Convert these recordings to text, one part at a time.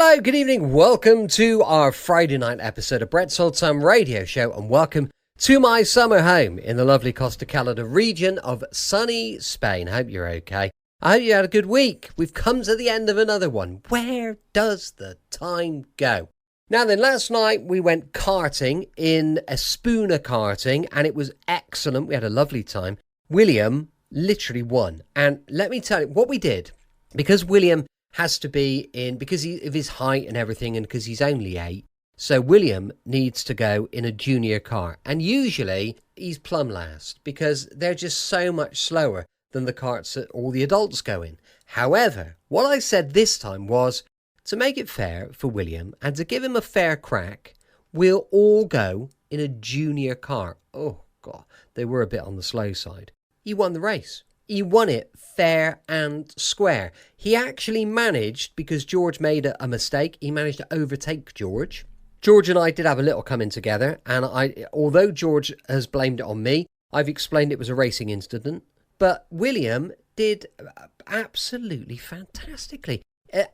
Hello, good evening. Welcome to our Friday night episode of Brett's Old Time Radio Show, and welcome to my summer home in the lovely Costa Calada region of sunny Spain. I hope you're okay. I hope you had a good week. We've come to the end of another one. Where does the time go? Now then, last night we went karting in a spooner karting, and it was excellent. We had a lovely time. William literally won. And let me tell you what we did, because William has to be in, because of his height and everything, and because he's only 8. So William needs to go in a junior car. And usually he's plumb last because they're just so much slower than the carts that all the adults go in. However, what I said this time was, to make it fair for William and to give him a fair crack, we'll all go in a junior car. Oh, God, they were a bit on the slow side. He won the race. He won it fair and square. He actually managed, because George made a mistake, he managed to overtake George. George and I did have a little coming together, and although George has blamed it on me, I've explained it was a racing incident. But William did absolutely fantastically.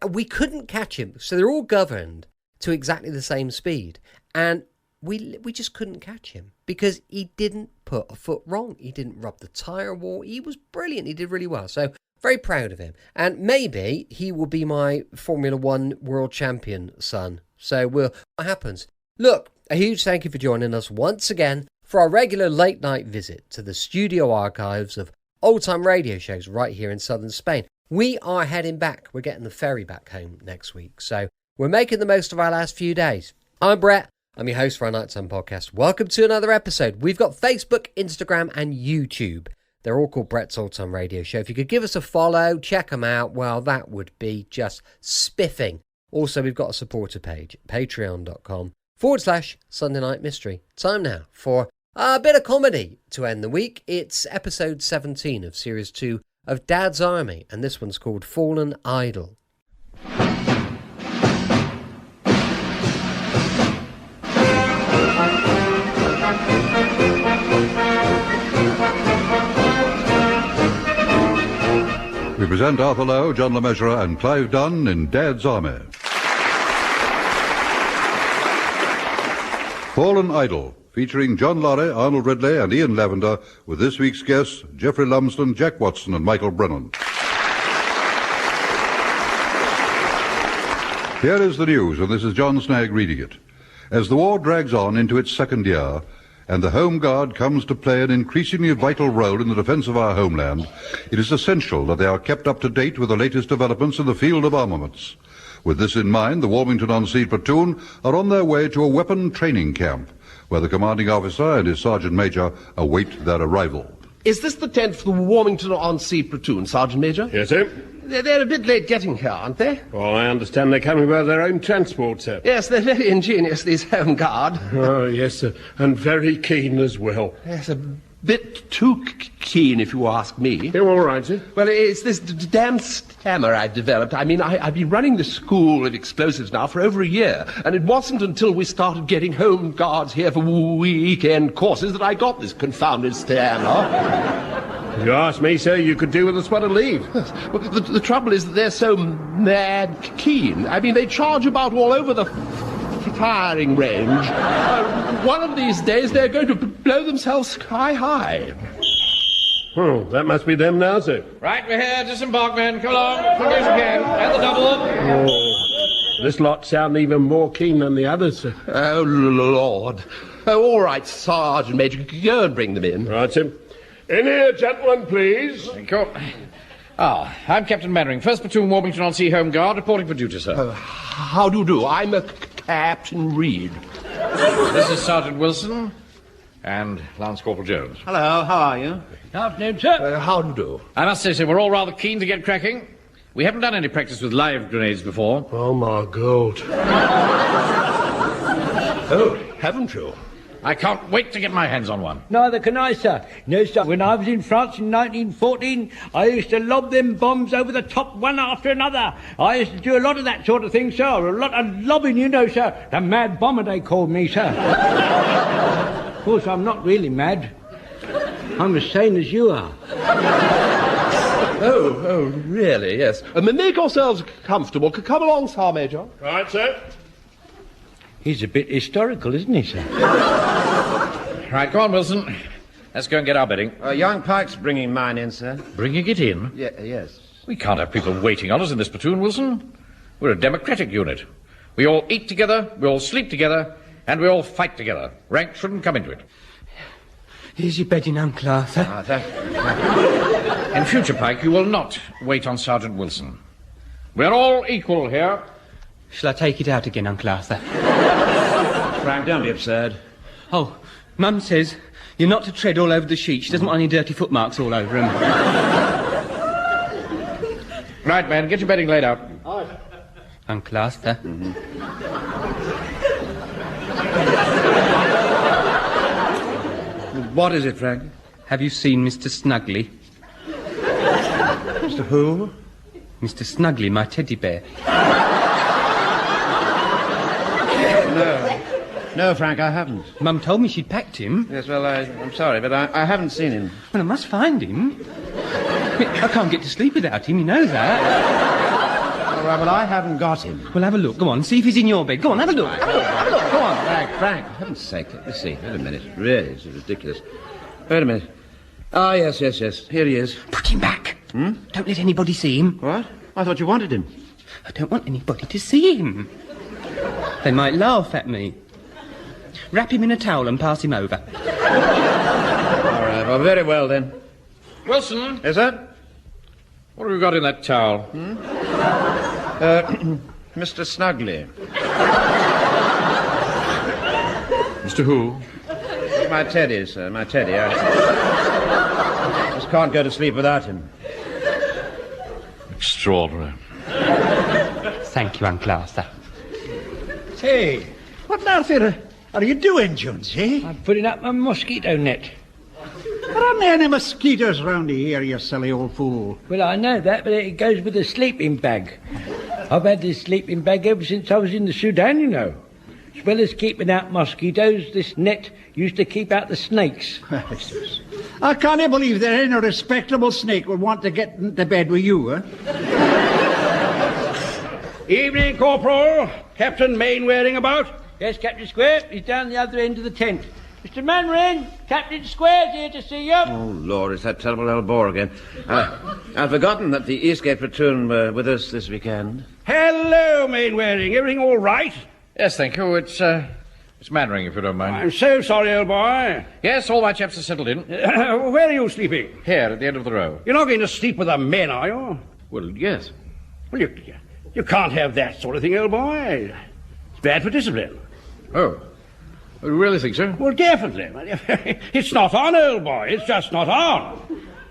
We couldn't catch him, so they're all governed to exactly the same speed. And we just couldn't catch him because he didn't put a foot wrong. He didn't rub the tyre wall. He was brilliant. He did really well. So very proud of him. And maybe he will be my Formula One world champion son. So what happens? Look, a huge thank you for joining us once again for our regular late night visit to the studio archives of old time radio shows right here in southern Spain. We are heading back. We're getting the ferry back home next week. So we're making the most of our last few days. I'm Brett. I'm your host for our Nighttime podcast. Welcome to another episode. We've got Facebook, Instagram, and YouTube. They're all called Brett's Old Time Radio Show. If you could give us a follow, check them out, well, that would be just spiffing. Also, we've got a supporter page, patreon.com/Sunday Night Mystery. Time now for a bit of comedy to end the week. It's episode 17 of series 2 of Dad's Army, and this one's called Fallen Idol. We present Arthur Lowe, John LeMessurier and Clive Dunn in Dad's Army. Fallen Idol, featuring John Lorry, Arnold Ridley and Ian Lavender, with this week's guests, Geoffrey Lumsden, Jack Watson and Michael Brennan. Here is the news, and this is John Snagg reading it. As the war drags on into its second year, and the Home Guard comes to play an increasingly vital role in the defence of our homeland, it is essential that they are kept up to date with the latest developments in the field of armaments. With this in mind, the Warmington-on-Sea platoon are on their way to a weapon training camp, where the commanding officer and his sergeant major await their arrival. Is this the tent for the Warmington-on-Sea platoon, Sergeant Major? Yes, sir. They're a bit late getting here, aren't they? Well, I understand they're coming by their own transport, sir. Yes, they're very ingenious, these Home Guard. Oh, yes, sir. And very keen as well. Yes, a bit too keen, if you ask me. You're all right, sir? Well, it's this damn stammer I've developed. I mean, I've been running the school of explosives now for over a year, and it wasn't until we started getting Home Guards here for weekend courses that I got this confounded stammer. If you ask me, sir, you could do with a spot of leave. Well, the trouble is that they're so mad keen. I mean, they charge about all over the firing range. One of these days, they're going to blow themselves sky high. Oh, that must be them now, sir. Right, we're here. Disembarkment. Come along. Quick as you can. And the double. Oh, this lot sound even more keen than the others, sir. Oh, Lord. Oh, all right, Sergeant Major. Go and bring them in. Right, sir. In here, gentlemen, please. Thank you. I'm Captain Mannering, 1st Platoon Warmington-on-Sea Home Guard, reporting for duty, sir. How do you do? I'm a Captain Reed. This is Sergeant Wilson and Lance Corporal Jones. Hello, how are you? Good afternoon, sir. How do you do? I must say, sir, we're all rather keen to get cracking. We haven't done any practice with live grenades before. Oh, my God. Oh, haven't you? I can't wait to get my hands on one. Neither can I, sir. No, sir, when I was in France in 1914, I used to lob them bombs over the top one after another. I used to do a lot of that sort of thing, sir. A lot of lobbing, you know, sir. The mad bomber, they called me, sir. Of course, I'm not really mad. I'm as sane as you are. Oh, really, yes. Make yourselves comfortable. Come along, Sergeant Major. Right, sir. He's a bit historical, isn't he, sir? Right, go on, Wilson. Let's go and get our bedding. Young Pike's bringing mine in, sir. Bringing it in? Yes. We can't have people waiting on us in this platoon, Wilson. We're a democratic unit. We all eat together, we all sleep together, and we all fight together. Rank shouldn't come into it. Here's your bedding, Uncle Arthur. In future, Pike, you will not wait on Sergeant Wilson. We're all equal here. Shall I take it out again, Uncle Arthur? Frank, don't be absurd. Oh, Mum says you're not to tread all over the sheet. She doesn't want any dirty footmarks all over him. Right, man, get your bedding laid out. Uncle Arthur. What is it, Frank? Have you seen Mr. Snuggly? Mr. Who? Mr. Snuggly, my teddy bear. No, Frank, I haven't. Mum told me she'd packed him. Yes, well, I'm sorry, but I haven't seen him. Well, I must find him. I can't get to sleep without him, you know that. All right, well, I haven't got him. Well, have a look. Go on, see if he's in your bed. Go on, have a look. Have a look, have a look. Go on. Frank, for heaven's sake, let me see. Wait a minute. Really, this is ridiculous. Wait a minute. Ah, yes. Here he is. Put him back. Don't let anybody see him. What? I thought you wanted him. I don't want anybody to see him. They might laugh at me. Wrap him in a towel and pass him over. All right, well, very well, then. Wilson, Yes, sir? what have you got in that towel? Mr. Snuggly. Mr. Who? My teddy, sir, my teddy. I just can't go to sleep without him. Extraordinary. Thank you, Uncle Arthur. Hey, what on earth are you doing, Jonesy? I'm putting up my mosquito net. There aren't any mosquitoes round here, you silly old fool. Well, I know that, but it goes with the sleeping bag. I've had this sleeping bag ever since I was in the Sudan, you know. As well as keeping out mosquitoes, this net used to keep out the snakes. I can't believe that any respectable snake would want to get into bed with you, huh? Evening, Corporal. Captain Mainwaring about? Yes, Captain Square. He's down the other end of the tent. Mr. Mainwaring, Captain Square's here to see you. Oh, Lord, it's that terrible old bore again. I'd forgotten that the Eastgate platoon were with us this weekend. Hello, Mainwaring. Everything all right? Yes, thank you. It's Mannering, if you don't mind. I'm so sorry, old boy. Yes, all my chaps are settled in. Where are you sleeping? Here, at the end of the row. You're not going to sleep with the men, are you? Well, yes. Well, you can't have that sort of thing, old boy. It's bad for discipline. Oh. You really think so? Well, definitely. It's not on, old boy. It's just not on.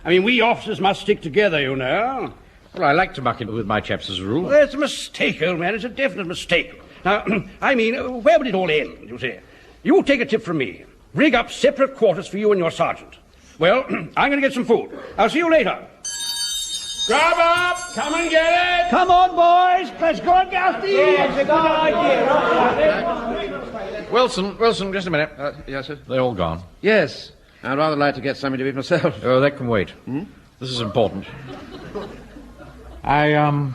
I mean, we officers must stick together, you know. Well, I like to muck in with my chaps as a rule. Well, it's a mistake, old man. It's a definite mistake. Now, I mean, where would it all end, you see? You take a tip from me. Rig up separate quarters for you and your sergeant. Well, I'm going to get some food. I'll see you later. Grab up! Come and get it! Come on, boys. Let's go and get the It's a good idea. Wilson, just a minute. Yes, sir? They're all gone. Yes. I'd rather like to get something to eat myself. Oh, that can wait. This is important. I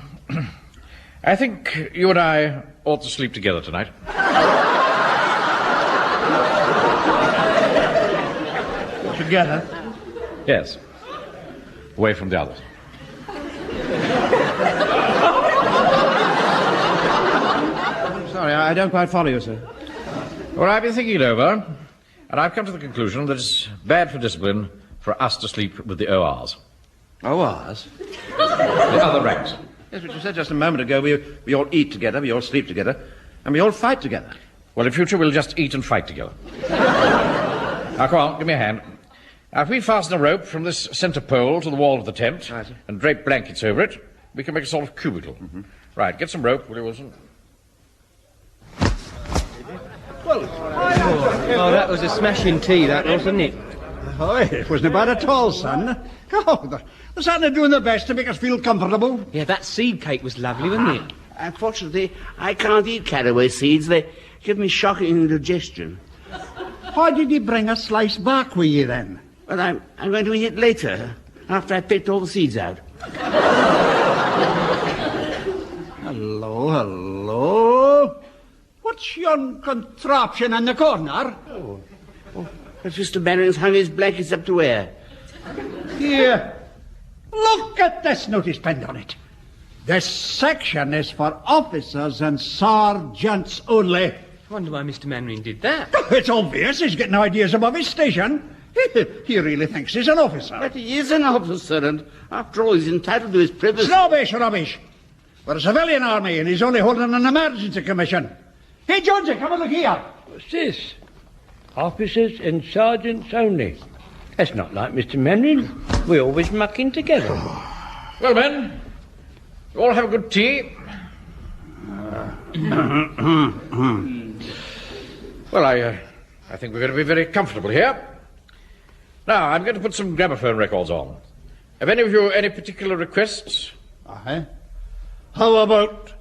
think you and I ought to sleep together tonight. Together? Yes. Away from the others. Sorry, I don't quite follow you, sir. Well, I've been thinking it over, and I've come to the conclusion that it's bad for discipline for us to sleep with the ORs. ORs? The other ranks. Yes, but you said just a moment ago we all eat together, we all sleep together, and we all fight together. Well, in future, we'll just eat and fight together. Now, come on, give me a hand. Now, if we fasten a rope from this centre pole to the wall of the tent Right, sir. and drape blankets over it, we can make a sort of cubicle. Right, get some rope, will you, Wilson? Oh, that was a smashing tea, that, wasn't it? Oh, it wasn't bad at all, son. Oh, they're certainly doing their best to make us feel comfortable. Yeah, that seed cake was lovely, wasn't it? Unfortunately, I can't eat caraway seeds. They give me shocking indigestion. Why did you bring a sliced bark with you, then? But I'm going to eat it later, after I picked all the seeds out. Hello. What's yon contraption in the corner? That's Mr. Mannering's hung his blankets up to air. Here. Look at this notice pinned on it. This section is for officers and sergeants only. I wonder why Mr. Mannering did that. It's obvious he's getting ideas above his station. He really thinks he's an officer. But he is an officer, and after all, he's entitled to his privacy. Rubbish. We're a civilian army, and he's only holding an emergency commission. Hey, Jonesy, come and look here. What's this? Officers and sergeants only. That's not like Mr. Mannering. We always muck in together. Well, men, you all have a good tea. Well, I think we're going to be very comfortable here. Now, I'm going to put some gramophone records on. Have any of you any particular requests? Uh-huh. How about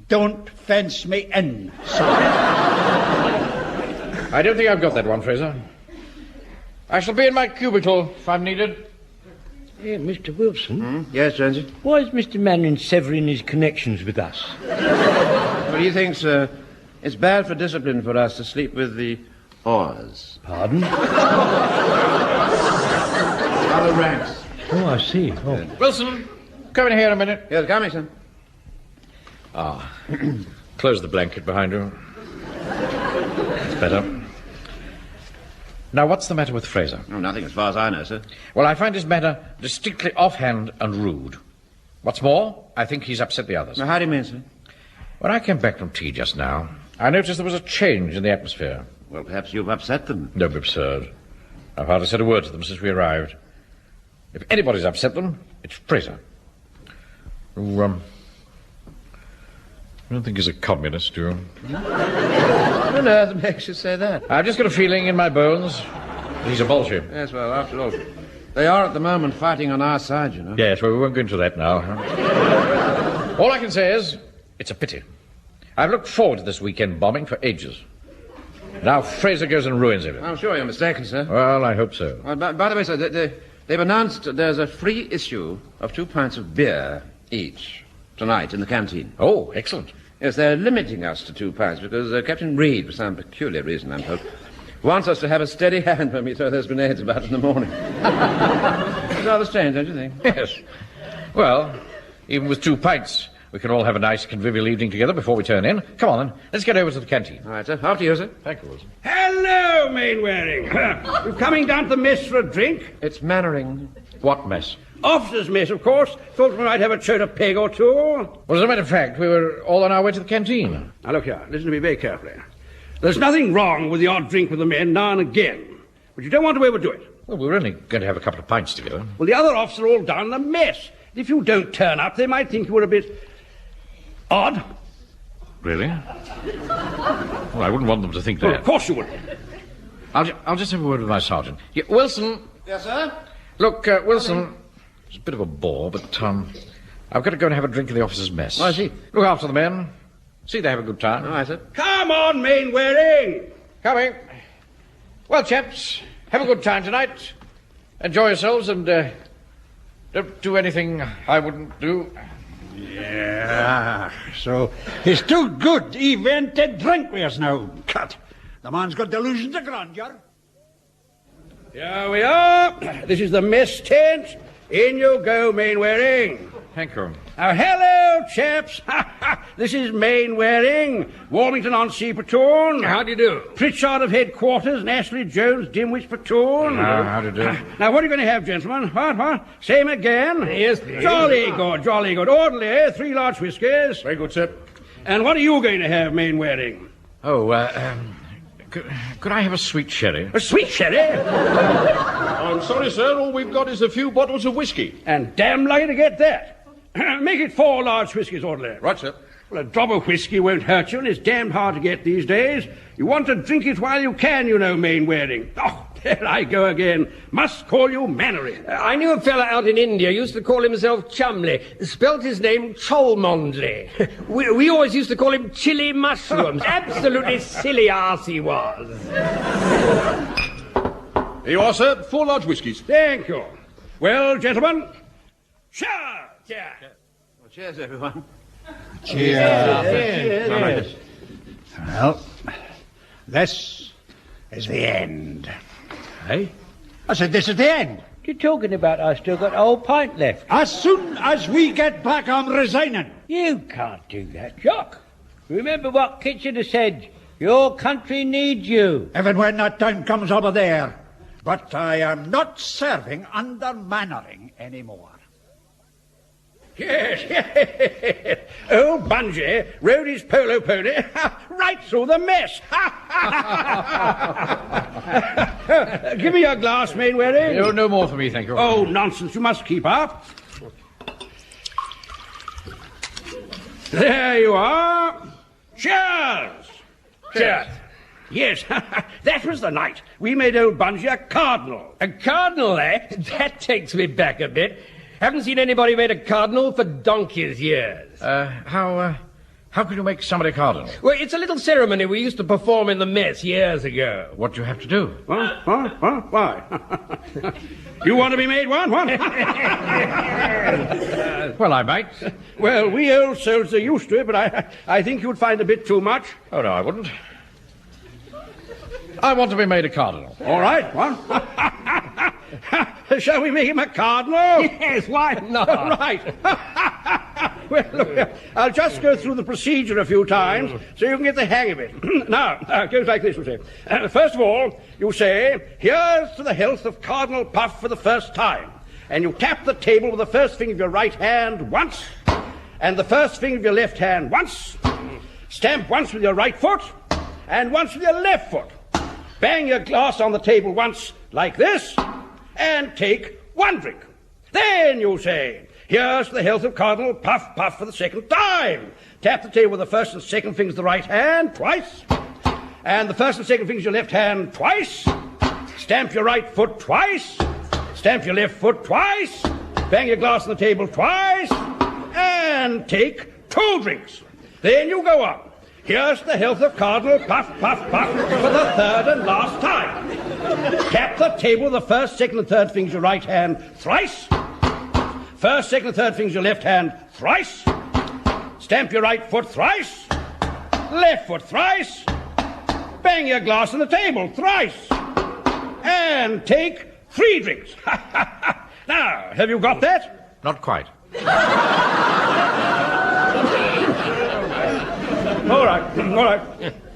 Don't Fence Me In, sir? I don't think I've got that one, Fraser. I shall be in my cubicle if I'm needed. Hey, Mr. Wilson. Yes, Jonesy? Why is Mr. Mannering severing his connections with us? Well, he thinks it's bad for discipline for us to sleep with the oars. Pardon? Other ranks. Oh, I see. Oh. Wilson, come in here a minute. Yes, coming, sir. Close the blanket behind you. That's better. Now, what's the matter with Fraser? Oh, nothing as far as I know, sir. Well, I find his manner distinctly offhand and rude. What's more, I think he's upset the others. Now, how do you mean, sir? When I came back from tea just now, I noticed there was a change in the atmosphere. Well, perhaps you've upset them. Don't be absurd. I've hardly said a word to them since we arrived. If anybody's upset them, it's Fraser. Who, I don't think he's a communist, do you? What on earth makes you say that? I've just got a feeling in my bones that he's a Bolshevik. Yes, well, after all, they are at the moment fighting on our side, you know. Yes, well, we won't go into that now. All I can say is, it's a pity. I've looked forward to this weekend bombing for ages. Now Fraser goes and ruins everything. I'm sure you're mistaken, sir. Well, I hope so. By the way, sir, they've announced there's a free issue of 2 pints of beer each tonight in the canteen. Oh, excellent. Yes, they're limiting us to 2 pints because Captain Reed, for some peculiar reason, I'm told, wants us to have a steady hand when we throw those grenades about in the morning. It's rather strange, don't you think? Yes. Well, even with 2 pints, we can all have a nice convivial evening together before we turn in. Come on, then. Let's get over to the canteen. All right, sir. After you, sir. Thank you, Wilson. Hello, Mainwaring. You coming down to the mess for a drink? It's Mannering. What mess? Officers' mess, of course. Thought we might have a choke a peg or two. Well, as a matter of fact, we were all on our way to the canteen. Now, look here. Listen to me very carefully. There's nothing wrong with the odd drink with the men now and again. But you don't want to overdo it. Well, we were only going to have a couple of pints together. Well, the other officers are all down in the mess. If you don't turn up, they might think you were a bit odd. Really? Well, I wouldn't want them to think that. Well, of course you wouldn't. I'll just have a word with my sergeant. Yeah, Wilson. Yes, sir? Look, Wilson, it's a bit of a bore, but I've got to go and have a drink in the officers' mess. Oh, I see. Look after the men. See they have a good time. All right, sir. Come on, Mainwaring. Coming. Well, chaps, have a good time tonight. Enjoy yourselves and don't do anything I wouldn't do. Yeah, so he's too good even to drink with us now. Cut. The man's got delusions of grandeur. Here we are. This is the mess tent. In you go, Mainwaring. Thank you. Now, hello, chaps. This is Mainwaring, Warmington-on-Sea Platoon. How do you do? Pritchard of Headquarters, and Ashley Jones, Dimwich Platoon. How do you do? Now, what are you going to have, gentlemen? What? Same again? Yes, please. Jolly good, jolly good. Orderly, 3 large whiskies. Very good, sir. And what are you going to have, Mainwaring? Oh, could I have a sweet sherry? A sweet sherry? I'm sorry, sir. All we've got is a few bottles of whiskey. And damn lucky to get that. Make it 4 large whiskies, orderly. Right, sir. Well, a drop of whiskey won't hurt you, and it's damned hard to get these days. You want to drink it while you can, you know, Mainwaring. Oh, there I go again. Must call you Mannering. I knew a fella out in India used to call himself Chumley. Spelt his name Cholmondley. We always used to call him Chili Mushrooms. Absolutely silly ass he was. Here you are, sir. 4 large whiskies. Thank you. Well, gentlemen, cheers! Cheers. Well, cheers, everyone. Cheers. Well, this is the end. Hey? I said this is the end. You're talking about I still got a whole pint left. As soon as we get back, I'm resigning. You can't do that, Jock. Remember what Kitchener said. Your country needs you. Even when that time comes over there. But I am not serving under Mannering anymore. Yes, yes. Old Bungie rode his polo pony right through the mess. Give me your glass, Mainwaring. No more for me, thank you. Oh, nonsense. You must keep up. There you are. Cheers. Cheers. Yes, that was the night we made old Bungie a cardinal. A cardinal, eh? That takes me back a bit. Haven't seen anybody made a cardinal for donkey's years. How could you make somebody cardinal? Well, it's a little ceremony we used to perform in the mess years ago. What do you have to do? Why? You want to be made one? What? Well, I might. Well, we old souls are used to it, but I think you'd find a bit too much. Oh, no, I wouldn't. I want to be made a cardinal. All right, one. Shall we make him a cardinal? Yes, why not? Right. Well, look, I'll just go through the procedure a few times so you can get the hang of it. Now, it goes like this, you say. First of all, you say, here's to the health of Cardinal Puff for the first time. And you tap the table with the first finger of your right hand once, and the first finger of your left hand once. Stamp once with your right foot, and once with your left foot. Bang your glass on the table once, like this, and take one drink. Then you say, here's to the health of Cardinal Puff Puff for the second time. Tap the table with the first and second fingers of the right hand twice, and the first and second fingers of your left hand twice. Stamp your right foot twice, stamp your left foot twice, bang your glass on the table twice, and take 2 drinks. Then you go on. Here's the health of Cardinal Puff, Puff, Puff for the third and last time. Tap the table with the first, second, and third fingers of your right hand thrice. First, second, and third fingers of your left hand thrice. Stamp your right foot thrice. Left foot thrice. Bang your glass on the table thrice. And take 3 drinks. Now, have you got that? Not quite. All right.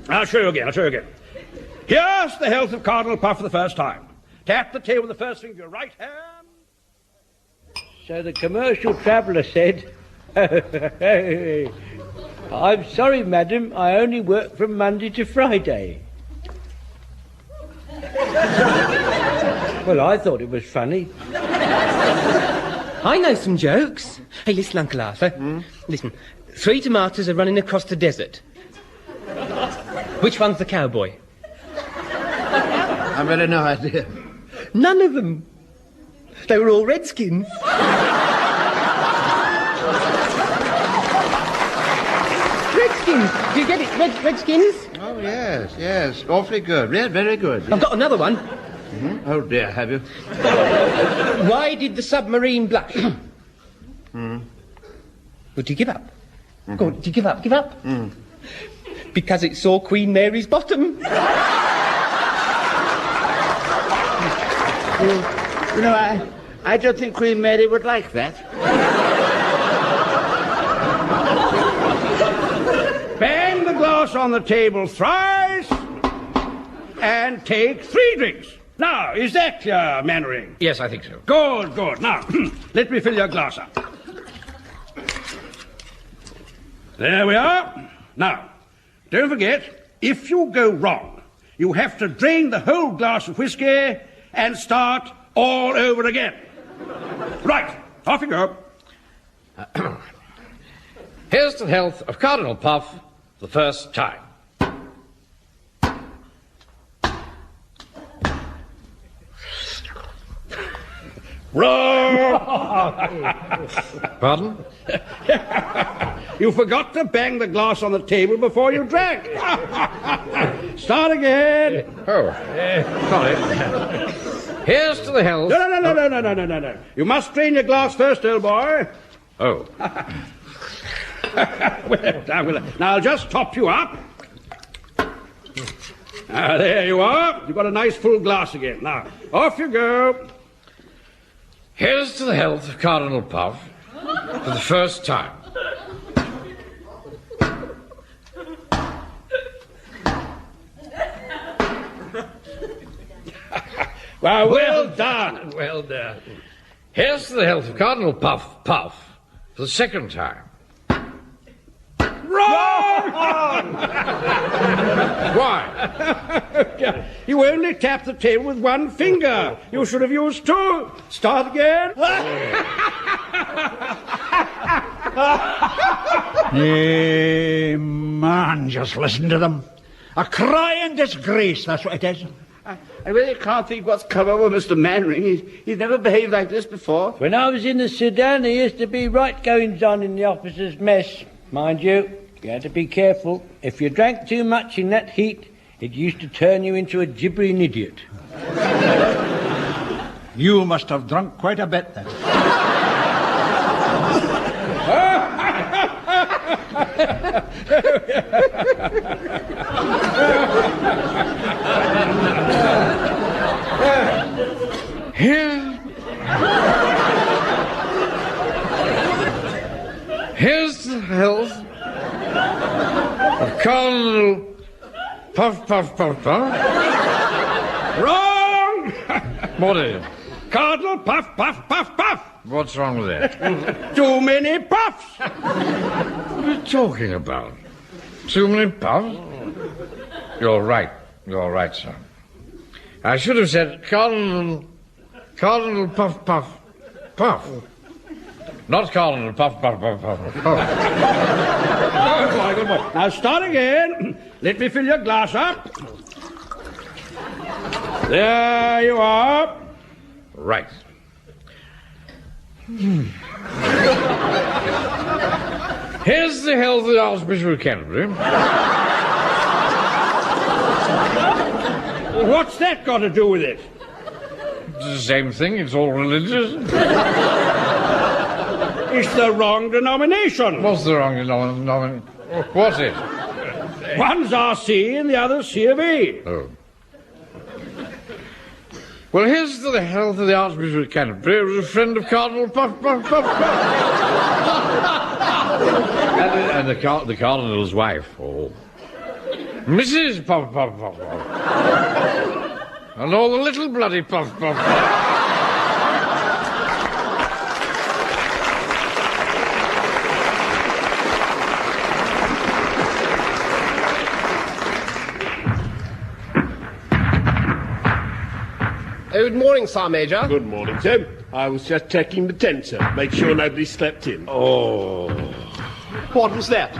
I'll show you again. Here's the health of Cardinal Puff for the first time. Tap the table with the first finger of your right hand. So the commercial traveller said, I'm sorry, madam, I only work from Monday to Friday. Well, I thought it was funny. I know some jokes. Hey, listen, Uncle Arthur. Listen. 3 tomatoes are running across the desert. Which one's the cowboy? I've really no idea. None of them. They were all redskins. Redskins. Do you get it? Redskins? Oh, yes. Awfully good. Very good. I've got another one. Oh, dear, have you? Why did the submarine blush? Would you give up? Go on, do you give up? Give up? Because it saw Queen Mary's bottom. You know, I don't think Queen Mary would like that. Bang the glass on the table thrice, and take 3 drinks. Now, is that clear, Mannering? Yes, I think so. Good. Now, let me fill your glass up. There we are. Now, don't forget, if you go wrong, you have to drain the whole glass of whiskey and start all over again. Right, off you go. Here's to the health of Cardinal Puff for the first time. Pardon? You forgot to bang the glass on the table before you drank. Start again. Oh, sorry. Here's to the health... No. You must drain your glass first, old boy. Oh. Well, now I'll just top you up. There you are. You've got a nice full glass again. Now, off you go. Here's to the health of Cardinal Puff for the first time. Well done. Well done. Here's to the health of Cardinal Puff for the second time. Wrong! Why? You only tapped the table with one finger. You should have used two. Start again. Hey, man, just listen to them. A crying disgrace, that's what it is. I really can't think what's come over Mr. Mannering. He's never behaved like this before. When I was in the Sudan, there used to be right goings on in the officers' mess. Mind you, you had to be careful. If you drank too much in that heat, it used to turn you into a gibbering idiot. You must have drunk quite a bit then. Here's the health of Cardinal Puff. Wrong! What is it? Cardinal Puff. What's wrong with that? Too many puffs. What are you talking about? Too many puffs? You're right, sir. I should have said Cardinal Puff. Not Cardinal Puff. Good boy. Now start again. Let me fill your glass up. There you are. Right. Here's the health of the Archbishop of Canterbury. What's that got to do with it? It's the same thing, it's all religious. It's the wrong denomination. What's the wrong denomination? What's it? One's RC and the other's C of A. Oh. Well, here's to the health of the Archbishop of Canterbury, who was a friend of Cardinal Puff. And the Cardinal's wife, Mrs. Puff. And all the little bloody Puff. Good morning, Sir Major. Good morning, sir. I was just checking the tent, sir. Make sure nobody slept in. Oh. What was that?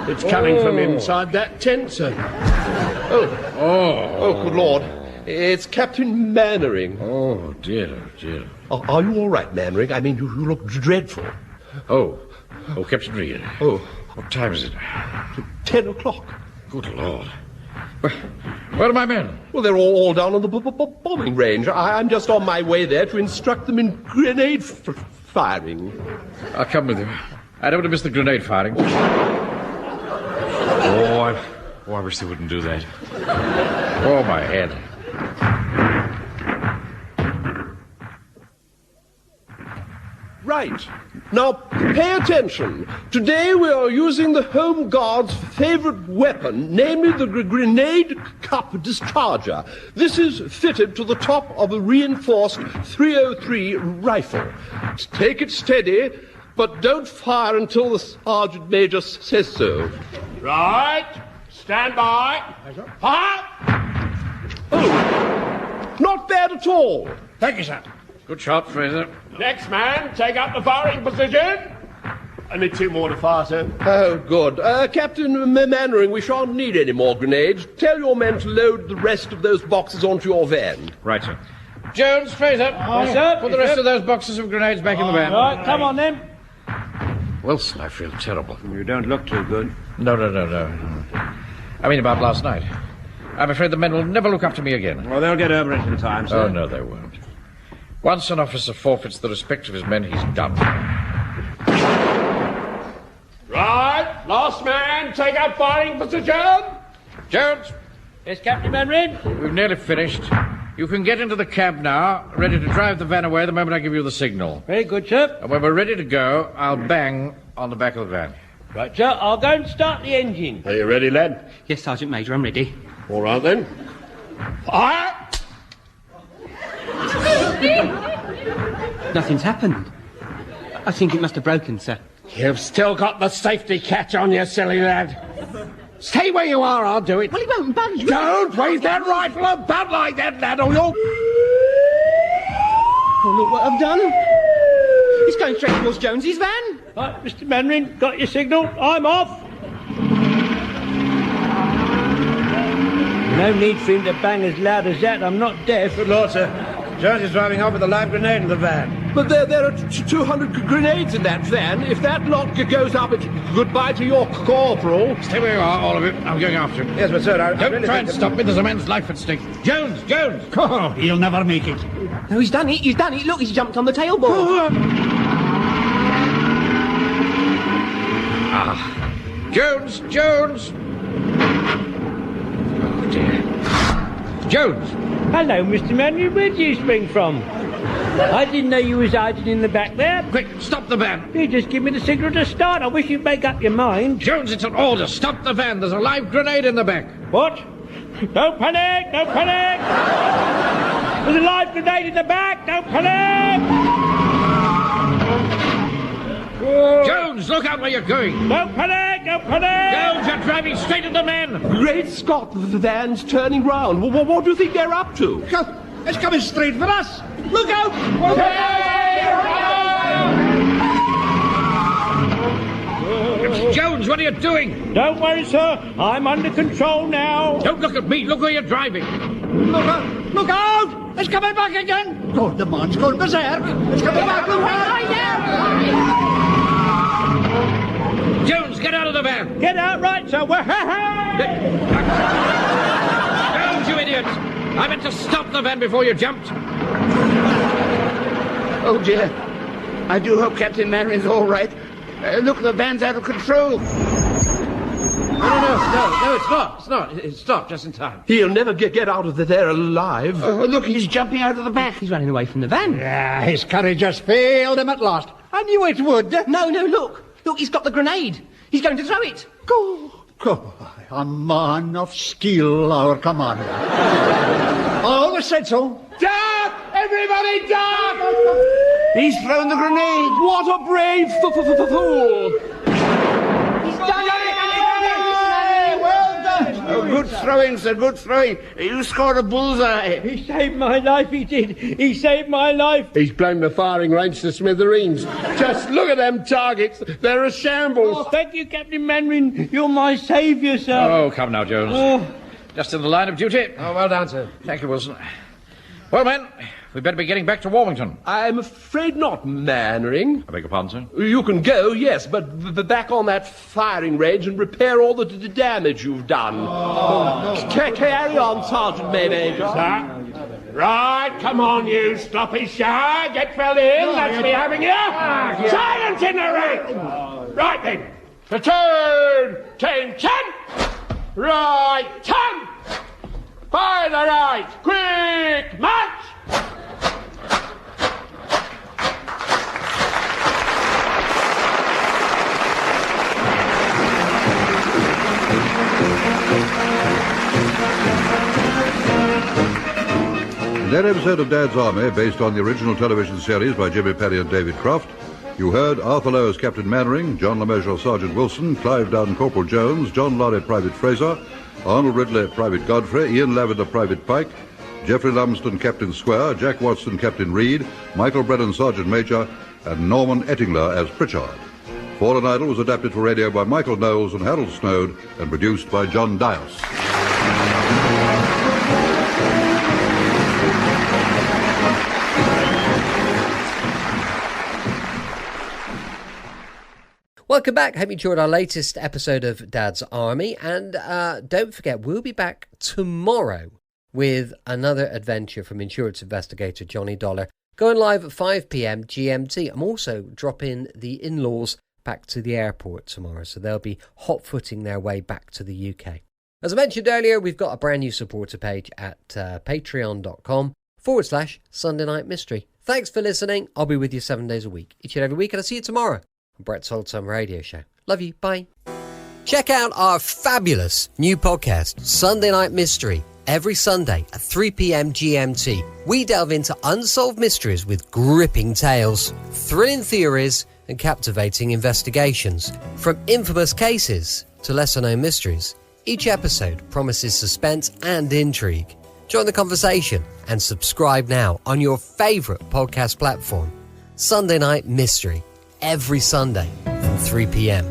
It's coming from inside that tent, sir. Oh, good Lord. It's Captain Mannering. Oh, dear. Are you all right, Mannering? I mean, you look dreadful. Oh, Captain Reed. Oh. What time is it? 10 o'clock. Good Lord. Where are my men? Well, they're all down on the bombing range. I'm just on my way there to instruct them in grenade firing. I'll come with you. I don't want to miss the grenade firing. I wish they wouldn't do that. Oh, my head. Right. Now, pay attention. Today we are using the Home Guard's favorite weapon, namely the grenade cup discharger. This is fitted to the top of a reinforced .303 rifle. Take it steady, but don't fire until the Sergeant Major says so. Right. Stand by. Fire! Oh, not bad at all. Thank you, sir. Good shot, Fraser. Next man, take up the firing position. Only two more to fire, sir. Oh, good. Captain Mannering, we shan't need any more grenades. Tell your men to load the rest of those boxes onto your van. Right, sir. Jones, Fraser. Yes, sir. Put the rest of those boxes of grenades back in the van. Right, come on then. Wilson, I feel terrible. You don't look too good. No. I mean about last night. I'm afraid the men will never look up to me again. Well, they'll get over it in time, sir. Oh, no, they won't. Once an officer forfeits the respect of his men, he's done. Last man, take up firing position. Jones, Yes, Captain Manrin? we've nearly finished. You can get into the cab now, ready to drive the van away the moment I give you the signal. Very good, sir. And when we're ready to go, I'll bang on the back of the van. Right, sir, I'll go and start the engine. Are you ready, lad? Yes, Sergeant Major, I'm ready. All right, then. Fire! Nothing's happened. I think it must have broken, sir. You've still got the safety catch on, you silly lad. Stay where you are, I'll do it. Well, he won't budge. Don't wave that rifle about like that, lad, or you'll... Oh, look what I've done. He's going straight towards Jonesy's van. Right, Mr. Manrin, got your signal? I'm off. No need for him to bang as loud as that. I'm not deaf. Good Lord, sir. Jones is driving off with a live grenade in the van. But there are 200 grenades in that van. If that lot goes up, it's goodbye to your corporal. Stay where you are, all of you. I'm going after him. Yes, but sir, I Don't really try think and stop me. There's a man's life at stake. Jones! Jones! Oh, he'll never make it. No, he's done it. He's done it. Look, he's jumped on the tailboard. Jones! Jones! Oh, dear. Jones! Hello, Mr. Manrin. Where did you spring from? I didn't know you was hiding in the back there. Quick, stop the van! You just give me the signal to start. I wish you'd make up your mind. Jones, it's an order. Stop the van. There's a live grenade in the back. What? Don't panic! Don't panic! There's a live grenade in the back! Don't panic! Jones, look out where you're going. Don't panic! Don't panic! Jones, you're driving straight at the man. Great Scott, the van's turning round. What do you think they're up to? It's coming straight for us. Look out! Jones, what are you doing? Don't worry, sir. I'm under control now. Don't look at me. Look where you're driving. Look out! Look out! It's coming back again! Oh, the man's going berserk! It's coming back! Look out! Jones, get out of the van. Get out right, sir. Jones, you idiot. I meant to stop the van before you jumped. Oh, dear. I do hope Captain Manrin's all right. Look, the van's out of control. No, it's not. It's not. It stopped just in time. He'll never get out of there alive. Oh, look, he's jumping out of the back. He's running away from the van. Yeah, his courage has failed him at last. I knew it would. No, look. Look, he's got the grenade. He's going to throw it. Go. A man of steel, our commander. I always said so. Duck! Everybody duck! He's thrown the grenade. What a brave fool! He's done it. Well done. Oh, good throwing, sir, good throwing. You scored a bullseye. He saved my life, he did. He saved my life. He's blown the firing range to smithereens. Just look at them targets. They're a shambles. Oh, thank you, Captain Manrin. You're my saviour, sir. Oh, come now, Jones. Oh. Just in the line of duty. Oh, well done, sir. Thank you, Wilson. Well, men, we'd better be getting back to Warmington. I'm afraid not, Mannering. I beg your pardon, sir? You can go, yes, but back on that firing range and repair all the damage you've done. Carry on, Sergeant Major. Right, come on, you sloppy shy. Get fell in. That's me having you. Silence in the ring. Right then. Platoon. Attention. Right, turn. By the right. Quick march. In that episode of Dad's Army, based on the original television series by Jimmy Perry and David Croft, you heard Arthur Lowe as Captain Mannering, John LeMessurier as Sergeant Wilson, Clive Dunn Corporal Jones, John Lorry Private Fraser, Arnold Ridley Private Godfrey, Ian Lavender Private Pike, Geoffrey Lumsden Captain Square, Jack Watson Captain Reed, Michael Brennan Sergeant Major, and Norman Ettingler as Pritchard. Fallen Idol was adapted for radio by Michael Knowles and Harold Snowd and produced by John Dias. Welcome back. Hope you enjoyed our latest episode of Dad's Army. And don't forget, we'll be back tomorrow with another adventure from insurance investigator Johnny Dollar, going live at 5 p.m. GMT. I'm also dropping the in-laws back to the airport tomorrow, so they'll be hot-footing their way back to the UK. As I mentioned earlier, we've got a brand new supporter page at patreon.com/Sunday Night Mystery. Thanks for listening. I'll be with you 7 days a week, each and every week, and I'll see you tomorrow on Brett's Old Time Radio Show. Love you. Bye. Check out our fabulous new podcast, Sunday Night Mystery, every Sunday at 3 p.m. GMT. We delve into unsolved mysteries with gripping tales, thrilling theories, and captivating investigations. From infamous cases to lesser-known mysteries, each episode promises suspense and intrigue. Join the conversation and subscribe now on your favourite podcast platform. Sunday Night Mystery, every Sunday from 3 p.m.